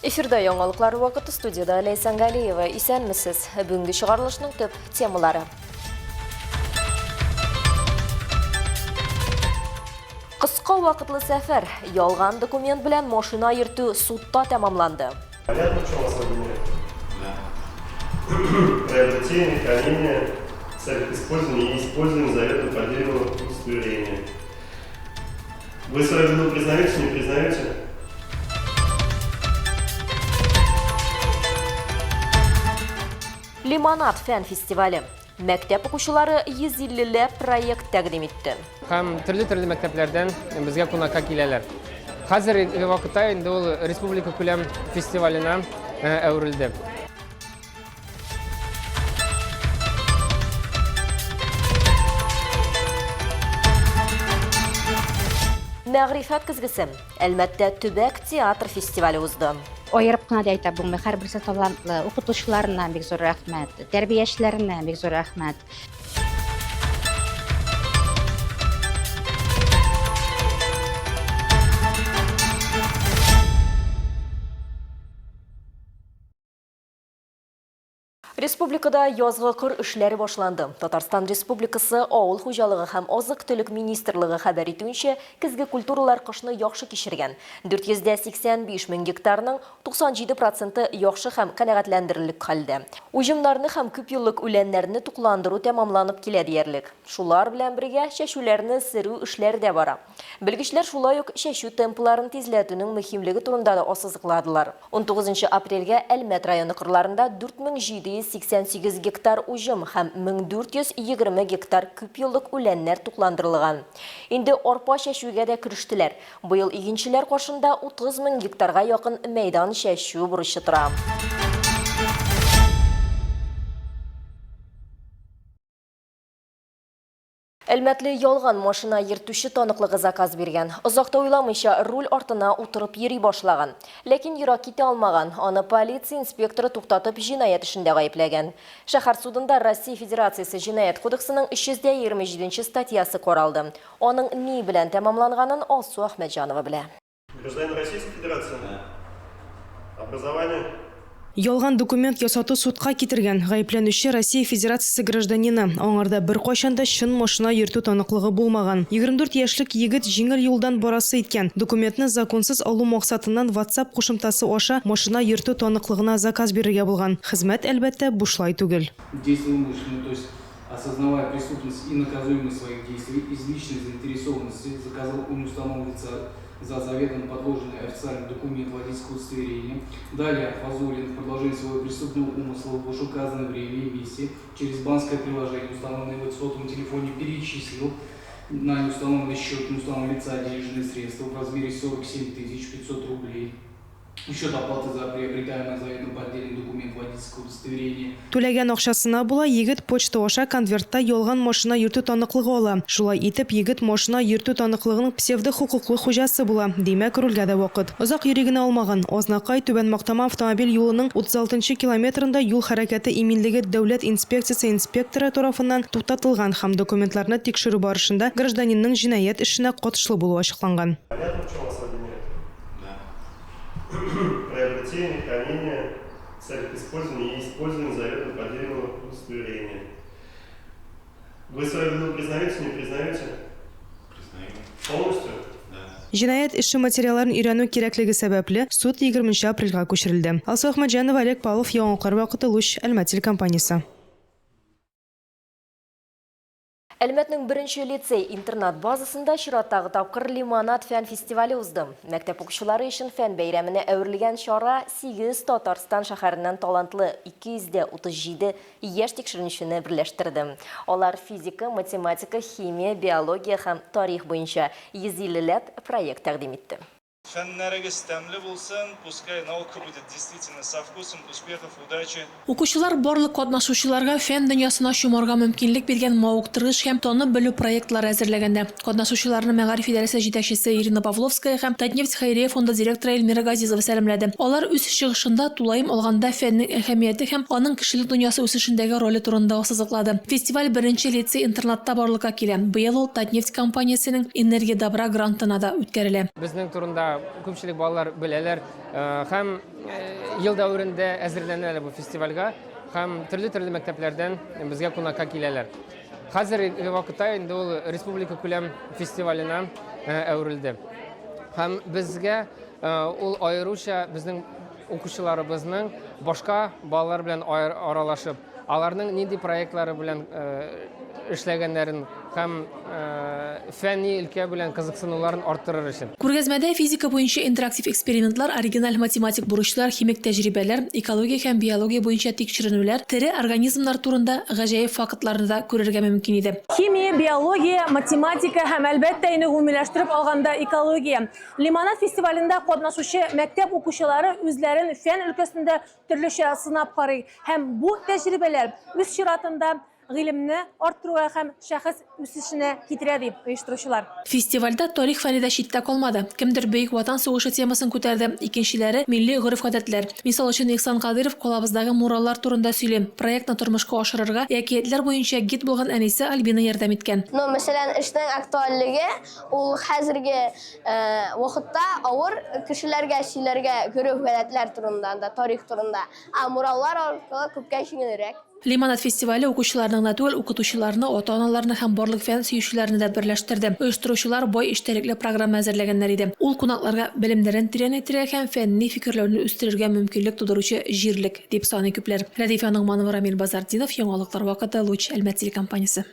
Эфирда яңалыклар вакыты, студияда Лейсан Галиева. Исәнмесез? Бүгенге чыгарылышның төп темалары. Кыска вакытлы сәфәр, ялган документ белән машина йөртү судта тәмамланды. Понятно, в чем особенность? Приобретение, хранение, целях использования и использования заведомо поддельного удостоверения. Вы свою вину признаете, не признаете? Лимонад фән фестивале. Мәктәп укучылары 150 проект тәкъдим итте. Һәм төрле мәктәпләрдән безгә кунакка киләләр. Хәзер вакытта инде ул республика күләм фестиваленә әверелде. Мәгърифәт кызгысы. Әлмәттә төбәк театр фестивале узды. Айырып кына да әйтә булмый, һәрберсе талантлы укытучыларына бик зур рәхмәт, тәрбиячеләренә бик зур рәхмәт. Республикада язгы кыр эшләре башланды. Татарстан Республикасы Авыл хуҗалыгы һәм азык-төлек министрлыгы хәбәр итүенчә, көзге культуралар кышны яхшы кичергән. 485 мең гектарның 97% яхшы һәм канәгатьләндерерлек хәлдә. Уҗымнарны һәм күп еллык үләннәрне тукландыру тәмамланып килә диярлек. Шулар белән бергә чәчүләрне сөрү эшләре дә бара. Белгечләр шулай ук чәчү темпларын тизләтүнең мөһимлеге турында да ассызыкладылар. 19 апрельгә Әлмәт районы кырларында 4788 гектар уҗым һәм 1420 гектар күп еллык үләннәр тукландырылган. Инде арпа чәчүгә дә керештеләр. Быел игенчеләр кашында 30 мең гектарга якын мәйдан чәчү бурычы тора. Әлмәтле ялган машина йөртүче таныклыгы заказ биргән. Озакта уйламыйча руль артына утырып йөри башлаган. Ләкин ерак китә алмаган. Аны полиция инспекторы туктатып җинаять эшендә гаепләгән. Шәһәр судында Россия Федерациясе җинаять кодексының 327 статьясы каралды. Аның ни белән тәмамланганын Алсу Әхмәтҗанова белә. Гражданин Российской Федерации? Образование? Ялган документ ясату судка китергән гаепләнүче Россия Федерациясе гражданины. Аңарда бер кайчанда чын машина йөртү таныклыгы булмаган. 24 яшьлек егет җиңел юлдан барасы иткән. Документны законсыз алу максатыннан WhatsApp кушымтасы аша машина йөртү таныклыгына заказ бирергә булган. Хезмәт әлбәттә бушлай түгел. Действия умышленные, то есть осознавая преступность и наказуемость своих действий, из личной заинтересованности заказал у неустановленного лица за заведомо подложенный официальный документ водительского удостоверения. Далее Фазулин в продолжении своего преступного умысла в указанное время и месте через банковское приложение, установленное в сотовом телефоне, перечислил на неустановленный счет неустановленного лица денежные средства в размере 47 500 рублей. Счет оплаты за приобретаемый заведомо поддельный документ водительского удостоверения. Түләгән акчасына була егет почта аша конвертта ялган машина йөртү таныклыгы ала. Шулай итеп егет машина йөртү таныклыгының псевдо хукуклы хуҗасы була. Димәк, рульгә дә вакыт. Озак йөригенә алмаган. Азнакай Түбән Мактама автомобиль юлының 36 километрында юл хәрәкәте иминлеге дәүләт инспекциясе инспекторы тарафыннан туктатылган һәм документларны тикшерү барышында гражданинның җинаять эшенә катышлы булуы ачыкланган. Понятно, в чем особенность? Приобретение, хранение, целях использования и использования заведомо поддельного удостоверения. Вы свою вину признаете, не признаете? Признаю. Полностью? Җинаять эше материалларын өйрәнү кирәклеге сәбәпле суд 20 апрельгә күчерелде. Алсу Әхмәтҗанова, Олег Павлов, Яңалыклар вакыты, Луч, Әлмәт телекомпаниясе. Әлмәтнең беренче лицей-интернат базасында чираттагы тапкыр Лимонад фән фестивале узды. Мәктәп укучылары өчен фән бәйрәменә әверелгән чара 8 Татарстан шәһәреннән талантлы 237 яшь тикшеренүчене берләштерде. Алар физика, математика, химия, биология һәм тарих буенча 150 проект тәкъдим итте. Фәннәрегез тәмле булсын, пускай наука будет действительно со вкусом, успехов, удачи. Укучылар барлык катнашучыларга фән дөньясына чумарга мөмкинлек биргән мавыктыргыч һәм танып белү проектлары әзерләгәндә. Катнашучыларны Мәгариф идарәсе җитәкчесе Ирина Павловская һәм Татнефть хәйрия фонды директоры Эльмира Газизова сәламләде. Алар үз чыгышында тулаем алганда фәннең әһәмияте һәм аның кешелек дөньясы үсешендәге роли турында ассызыклады. Фестиваль беренче лицей-интернатта барлыкка килә. Быел ул Татнефть компаниясенең Энергия добра грантына да үткәрелә. Безнең турында күпчелек балалар беләләр һәм ел дәверендә әзерләнәләр бу фестивальгә һәм төрле мәктәпләрдән безгә кунакка киләләр. Хәзерге вакытта инде ул республика күләм фестиваленә әверелде. Һәм безгә ул аеруча безнең укучыларыбызның башка балалар белән аралашып, аларның нинди проектлары белән эшләгәннәрен һәм фәнни өлкә белән кызыксынуларын арттырыр өчен. Күргәзмәдә физика буенча интерактив экспериментлар, оригиналь математик бурычлар, химик тәҗрибәләр, экология һәм биология буенча тикшеренүләр, тере организмнар турында гаҗәеп фактларны да күрергә мөмкин иде. Химия, биология, математика һәм әлбәттә инде гомумиләштереп алганда экология. Лимонад фестивалендә катнашучы мәктәп укучылары үзләрен фән өлкәсендә төрлечә сынап карый һәм бу тәҗрибәләр үз чиратында гыйлемне арттыруга һәм шәхес үсешенә китерә дип оештыручылар. Фестивальдә тарих фәне дә читтә калмады. Кемдер бөек ватан сугышы темасын күтәрде, икенчеләре милли гореф-гадәтләр. Мисал өчен Ихсан Кадыров калабыздагы мураллар турында сөйли. Проектны тормышка ашырырга әкиятләр буенча гид булган әнисе Альбина ярдәм иткән. Мәсәлән, эшнең актуальлеге ул хәзерге вакытта авыр кешеләргә сөйләргә гореф-гадәтләр турында да, тарих турында. Мураллар аркылы күпкә җиңелрәк. Лимонад фестивале укучыларның да түгел, укытучыларны, ата-аналарны һәм барлык фән сөючеләрне дә берләштерде. Оештыручылар бай эчтәлекле программа әзерләгәннәр иде. Ул кунакларга белемнәрен тирәнәйтергә һәм фәнни фикерләрне үстерергә мөмкинлек тудыручы җирлек дип саный күпләр. Радифа Нугманова, Рамил Базардинов, Яңалыклар вакыты, Луч, Әлмәт телекомпаниясе.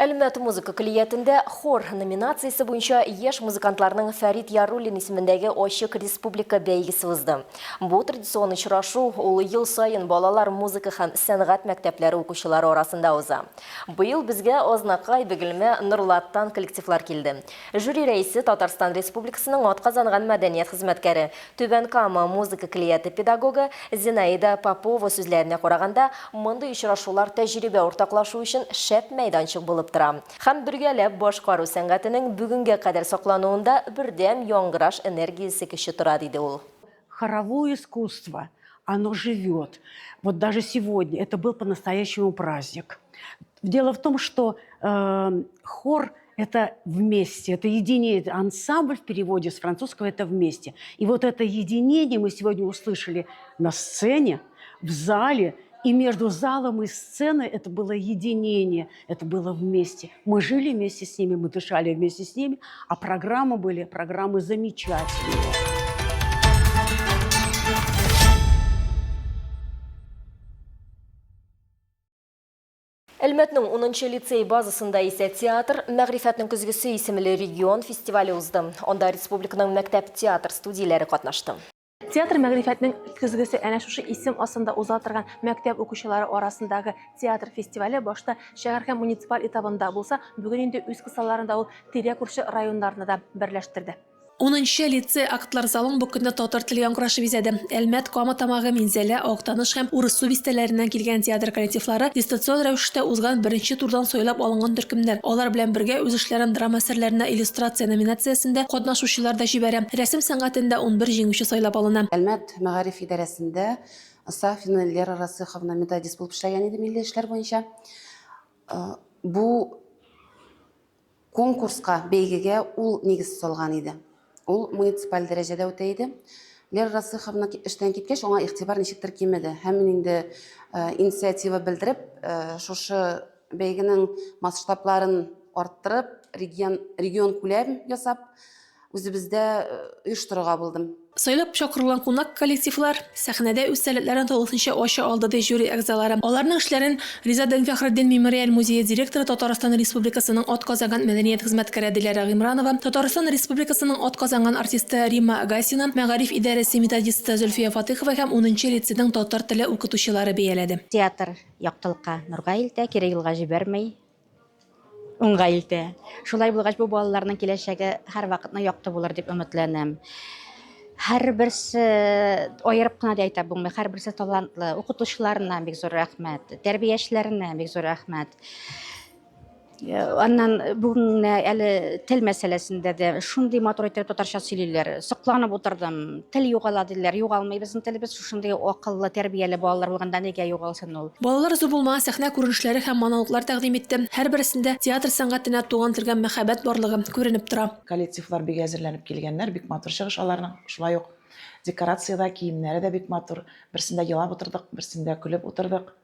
Әлмәт музыка клиентендә хор номинациясе буенча яшь музыкантларның Фәрит Яруллин исемендәге Ачык Республика бәйгесе узды. Бу традицион очрашу ул ел сайын балалар музыка һәм сәнгать мәктәпләре укучылары арасында уза. Быел безгә Ознакай, Бөгелмә, Нурлаттан коллективлар килде. Жюри рәисе Татарстан Республикасының атказанган мәдәният хезмәткәре, Түбән Кама музыка клиенты педагогы Зинаида Попова сүзләренә караганда, мондый очрашулар тәҗрибә уртаклашу өчен шәп мәйданчык булып тора. Һәм бергәләп башкару сәнгатенең бүгенгә кадәр саклануында бердәм яңгыраш энергиясе көче тора диде ул. Хоровое искусство, оно живет. Вот даже сегодня это был по-настоящему праздник. Дело в том, что хор – это вместе, это единение. Ансамбль в переводе с французского – это вместе. И вот это единение мы сегодня услышали на сцене, в зале. И между залом и сценой это было единение, это было вместе. Мы жили вместе с ними, мы дышали вместе с ними, а программы были замечательные. Әлмәтнең 10-нчы лицей базасында исә театр Мәгърифәтнең көзгесе исемле регион фестивале узды. Анда республиканың мәктәп театр студияләре катнашты. Театр мәгърифәтнең көзгесе әнә шушы исем астында уза торган мәктәп укучылары арасындагы театр фестивале башта шәһәр һәм муниципаль этабында булса, бүген инде үз кысаларында ул тирә күрше районнарны да берләштерде. 10-нчы лицей актлар залын бу көнне татар теле яңгырашы бизәде. Әлмәт, Кама тамагы, Минзәлә, Актаныш һәм Урысу бистәләреннән килгән театр коллективлары дистанцион рәвештә узган беренче турдан сойлап алынган төркемнәр. Алар белән бергә үз эшләрен драма әсәрләренә иллюстрация номинациясендә катнашучылар да җибәрә. Рәсем сәнгатендә 11 җиңүче сайлап алына. Әлмәт мәгариф идарәсендә Сафина Лера Расыховна методист булып эшләгән иде милли эшләр буенча. Бу конкурска бәйгегә ул нигез салган иде. Ул муниципаль дәрәҗәдә үтә иде. Лера Расыховна эштән киткәч, аңа игътибар ничектер кимәде. Һәм мин инде инициатива белдереп, шушы бәйгенең масштабларын арттырып, регион күләм ясап, үзебездә оештырырга булдым. Сайлап чакырылган кунак коллективлар сәхнәдә үз сәләтләрен тулысынча ача алды ди жюри әгъзалары. Аларның эшләрен Ризадин Фәхретдин мемориаль музее директоры Татарстан Республикасының атказанган мәдәният хезмәткәре Диләрә Гыймранова, Татарстан Республикасының атказанган артисты Рима Агасина, мәгариф идарәсе методисты Зөлфия Фатыйхова һәм 10-нчы лицейның татар теле укытучылары бәяләде. Театр яктылыкка нурга илтә, кирәк юлга җибәрмәй. Уңга илтә. Шулай булгач, бу балаларның киләчәге һәр вакытны якты булыр дип өметләнәм. Һәр берсе аерып кына да әйтә булмый, һәр берсе талантлы, укытучыларына бик зур рәхмәт, тәрбиячеләренә бик зур рәхмәт. Аннан бүгін әлі тіл мәселесінде де шундый матур итеп татарча сөйлейлер. Сокланып отырдым. Тіл югала диләр. Югалмый безнең телебез шушындый акыллы, тәрбияле балалар булганда нигә югалсын ул? Балалар зур булмаган сәхнә күренешләре һәм монологлар тәкъдим итте. Һәр берсендә театр сәнгатенә туган телгән мәхәббәт барлыгы күренеп тора. Коллективлар бик әзерләнеп килгәннәр, бик матур чыгышларның. Шулай ук декорациядә киемнәре дә бик матур. Берсендә елап утырдык, берсендә көлеп утырдык.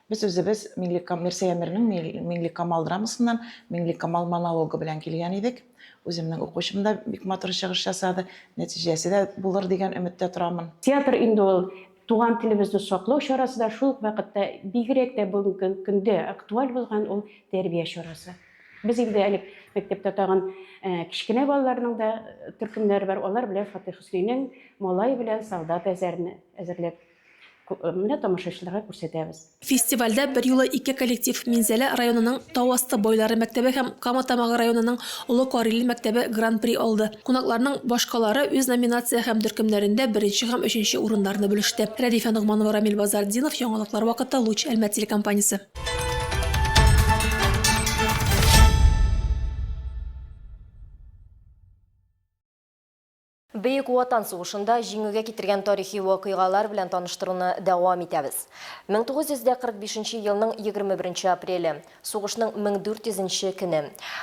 Без үзебез Мирсәя Әмирнең Миңли Камал драмасыннан Миңли Камал монологы белән килгән идек. Үземнең укучым да бик матур чыгыш ясады. Нәтиҗәсе дә булыр дигән өметтә торамын. Театр инде ул туган телебезне саклау чарасы да шул ук вакытта бигрәк тә бүгенге көндә актуаль булган ул тәрбия чарасы. Без инде әле мәктәптә тагын кичкенә балаларның да төркемнәре бар. Алар белән Фатих Хөснинең Малай белән Солдат әзерләп менә тамашачыларга күрсәтәбез. Фестивальдә бер юлы 2 коллектив Минзәлә районының Тауасты бойлары мәктәбе һәм Каматамагы районының Олы Карели мәктәбе гран-при алды. Кунакларның башкалары үз номинация һәм төркемнәрендә 1 һәм 3 урыннарны бүлеште. Рәдифә Нугманова, Рамил Базардинов, Яңалыклар вакыты, Луч, Әлмәт телекомпаниясе. Бөек Ватан сугышында җиңүгә китергән тарихи вакыйгалар белән таныштыруны дәвам итәбез. 1945 елның 21 апреле, сугышның 1400 көне.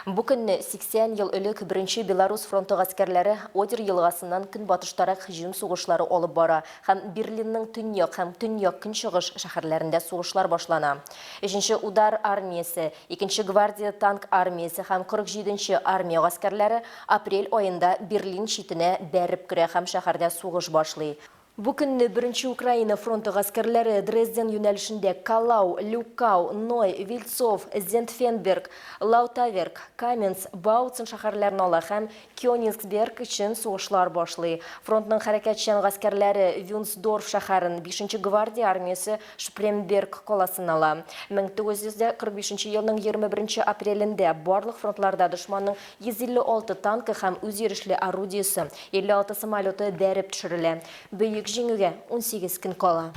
Бу көнне 80 ел элек 1 Белорус фронты гаскәрләре Одер елгасыннан көнбатыштарак һөҗүм сугышлары алып бара һәм Берлинның төньяк һәм төньяк-көнчыгыш шәһәрләрендә сугышлар башлана. 3 Удар армиясе, 2 гвардия танк армиясе һәм 47 армия гаскәрләре апрель айында Берлин читенә бәреп керә һәм шәһәрдә сугыш башлый. Бу көнне 1 Украина фронты гаскәрләре Дрезден юнәлешендә Калау, Люкау, Ной, Вильцов, Зентфенберг, Лаутаверк, Каменс, Бауцен шәһәрләрен ала һәм Кёнигсберг өчен сугышлар башлый. Фронтның хәрәкәтчән гаскәрләре Вюнсдорф шәһәрен, 5 гвардия армиясе Шпремберг каласын ала. 1945 елның 21 апрелендә барлык фронтларда дошманның 156 танкы һәм үзйөрешле орудиясе, 56 самолеты бәреп төшерелә. Бөек җиңүгә 18 көн кала.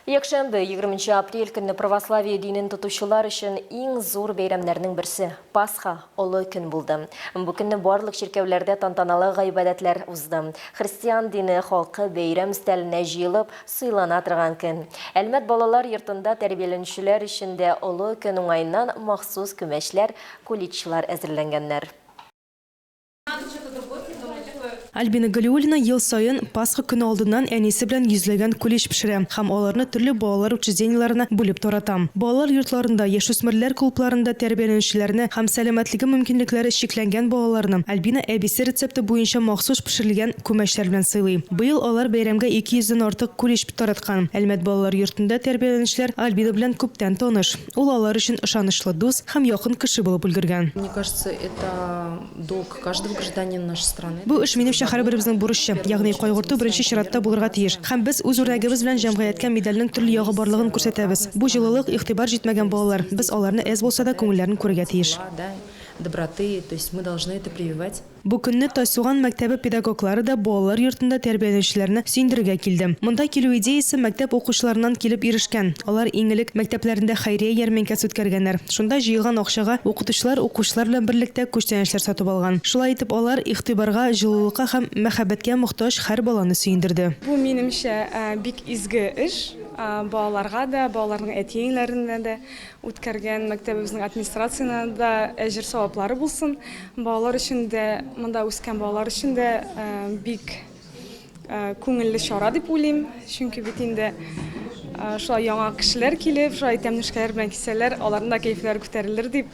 Якшәмбе 20 апрель көнне православие динен тотучылар өчен иң зур бәйрәмнәрнең берсе – Пасха, олы көн булды. Бу көнне барлык чиркәүләрдә тантаналы гыйбадәтләр узды. Христиан дине халкы бәйрәм өстәленә җыелып, сыйлана торган көн. Әлмәт балалар йортында тәрбияләнүчеләр өчен дә олы көн уңайыннан махсус күмәчләр, куличлар әзерләнгәннәр. Альбина Галиуллина ел сайын Пасха көне алдыннан әнисе белән йөзләгән кулич пешерә һәм аларны төрле балалар учреждениеләренә бүлеп таратам. Балалар йортларында, яшүсмерләр клубларында тәрбияләнүчеләрне һәм сәламәтлеге мөмкинлекләре чикләнгән балаларны Альбина әбисе рецепты буенча махсус пешерелгән күмәчләр белән сыйлый. Быел алар бәйрәмгә 200-дән артык кулич тараткан. Әлмәт балалар йортында тәрбияләнүчеләр Альбина белән күптән таныш. Ул алар өчен ышанычлы дус һәм якын кеше булып өлгергән. Мне кажется, это долг каждого гражданина нашей страны. Бу эш минемчә һәрберебезнең бурычы, ягъни кайгырту беренче чиратта булырга тиеш. Һәм без үз үрнәгебез белән җәмгыятькә медальнең төрле ягы барлыгын күрсәтәбез. Бу җылылык, игътибар җитмәгән балалар. Без аларны әз булса да күңелләрен күрергә тиеш. Доброты, то есть мы должны это прививать. Бу көнне Тайсуган мәктәбе педагоглары да балалар йортында тәрбияләнүчеләрне сөендерергә килде. Монда килү идеясе мәктәп укучыларыннан килеп ирешкән. Алар иң элек мәктәпләрендә хәйрия ярминкәсе үткәргәннәр. Шунда җыелган акчага укытучылар укучылар белән берлектә күчтәнәчләр сатып алган. Шулай итеп алар игътибарга, җылылыкка һәм мәхәббәткә мохтаҗ һәр баланы сөендерде. Бу минемчә бик изге эш. Балаларга да, балаларның әтиеңләренә дә үткәргән мәктәбебезнең администрациясенә дә әҗер саваплары булсын. Балалар өчен дә, монда үскән балалар өчен дә бик күңелле чара дип уйлыйм. Чөнки бит инде шулай яңа кешеләр килеп, шулай тәмнишкәләр белән кисәләр, аларның да кәйфләре күтәрелер дип.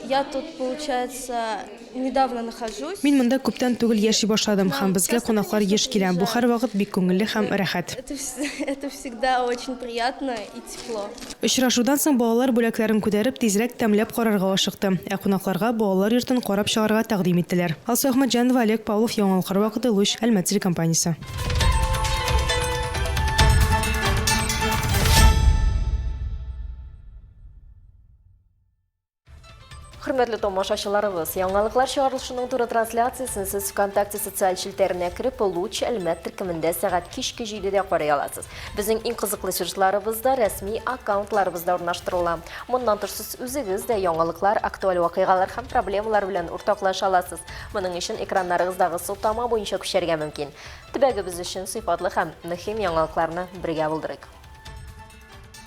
Я тут, получается, недавно нахожусь. Мин монда күптән түгел яши башладым һәм безгә кунаклар еш килә. Бу һәрвакыт бик күңелле һәм рәхәт. Это всегда очень приятно и тепло. Очрашудан соң балалар бүләкләрен күтәреп тизрәк тәмләп карарга ашыкты. Ә кунакларга балалар йортын карап чыгарга тәкъдим иттеләр. Алсу Әхмәтҗанова, Олег Павлов, Яңалыклар вакыты, Луч, Әлмәт телекомпаниясе. Hürmetli tomoshachilarimiz, yangiliklar chiqarilishinin to'g'ri translyatsiyasini siz VKontakte sotsial shelterine kirib, Luch Almat tirkimida soat kechki 7da ko'ray olasiz. Bizning eng qiziqli sirlarimizda rasmiy akkauntlarimizda o'rnashtirilgan. Bundan tashqari siz o'zingizda yangiliklar, aktual voqealar ham problemalar bilan o'rtoqlasha olasiz. Buning uchun ekranlaringizdagi sotama bo'yicha kucharga mumkin. Tibagi biz uchun sifatli ham muhim yangiliklarni birga bildirik.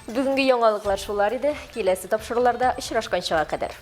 Bugungi yangiliklar shular edi. Kelasi topshiriqlarda uchrashguncha qadar